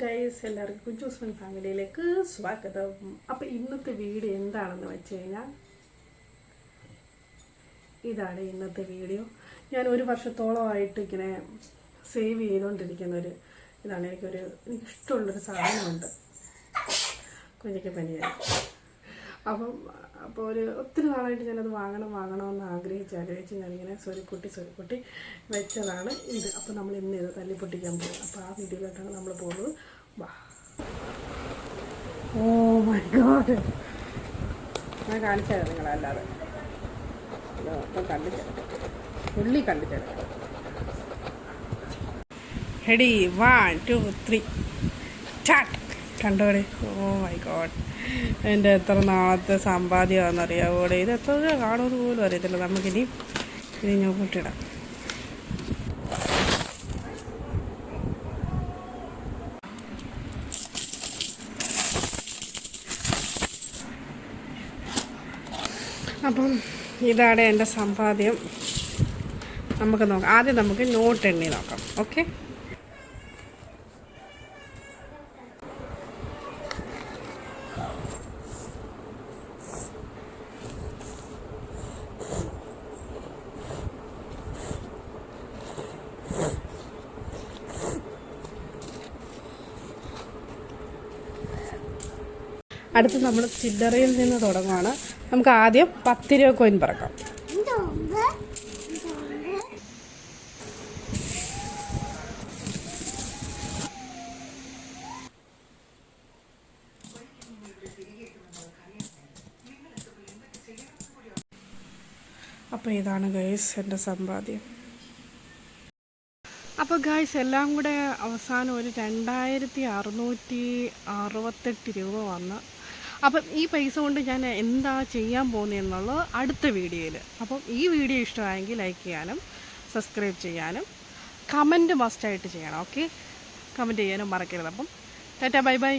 Guys, എല്ലാവർക്കും കുഞ്ചൂസ് ഫാമിലിയിലേക്ക് സ്വാഗതം. അപ്പോൾ ഇന്നത്തെ വീഡിയോ എന്താണെന്ന് വെച്ച് കഴിഞ്ഞാൽ ഇതാണ് ഇന്നത്തെ വീഡിയോ. ഞാൻ ഒരു വർഷത്തോളമായിട്ട് ഇങ്ങനെ സേവ് ചെയ്തുകൊണ്ടിരിക്കുന്ന ഇതാണ്. എനിക്കിഷ്ടമുള്ളൊരു സാധനമുണ്ട്, കുഞ്ഞിക്ക് പനിയായി. അപ്പോൾ ഒത്തിരി നാളായിട്ട് ഞാനത് വാങ്ങണമെന്ന് ആഗ്രഹിച്ച് ഞാനിങ്ങനെ സ്വരുക്കുട്ടി വെച്ചതാണ് ഇത്. അപ്പോൾ നമ്മൾ ഇന്ന് ഇത് തല്ലിപ്പൊട്ടിക്കാൻ പോകും. അപ്പോൾ ആ വീഡിയോയിലോട്ടാണ് നമ്മൾ പോകുന്നത്. വാ. ഓ മൈ ഗോഡ്, ഞാൻ കാണിച്ചത് നിങ്ങളല്ലാതെ ഉള്ളി കണ്ടിട്ട് റെഡി 1 2 3 സ്റ്റാർട്ട്. കണ്ടോടെ. ഓ മൈ ഗോഡ്, എൻ്റെ എത്ര നാളത്തെ സമ്പാദ്യമാണെന്നറിയാവോടെ. ഇത് എത്ര രൂപ കാണുമെന്ന് പോലും അറിയത്തില്ല. നമുക്കിനി ഞാൻ കൂട്ടിയിടാം. അപ്പം ഇതാണ് എൻ്റെ സമ്പാദ്യം. നമുക്ക് നോക്കാം. ആദ്യം നമുക്ക് നോട്ട് എണ്ണി നോക്കാം. ഓക്കെ, അടുത്ത് നമ്മൾ ചില്ലറയിൽ നിന്ന് തുടങ്ങുകയാണ്. നമുക്ക് ആദ്യം 10 രൂപ കോയിൻ പറക്കാം. അപ്പോൾ ഇതാണ് ഗൈസ് എൻ്റെ സമ്പാദ്യം. അപ്പോൾ ഗൈസ് എല്ലാം കൂടെ അവസാനം ഒരു 2668 രൂപ വന്ന്. അപ്പം ഈ പൈസ കൊണ്ട് ഞാൻ എന്താ ചെയ്യാൻ പോകുന്നതെന്നുള്ളത് അടുത്ത വീഡിയോയിൽ. അപ്പം ഈ വീഡിയോ ഇഷ്ടമായെങ്കിൽ ലൈക്ക് ചെയ്യാനും സബ്സ്ക്രൈബ് ചെയ്യാനും കമൻറ്റ് മസ്റ്റായിട്ട് ചെയ്യണം. ഓക്കെ, കമൻറ്റ് ചെയ്യാനും മറക്കരുത്. അപ്പം ടാറ്റാ, ബൈ ബൈ.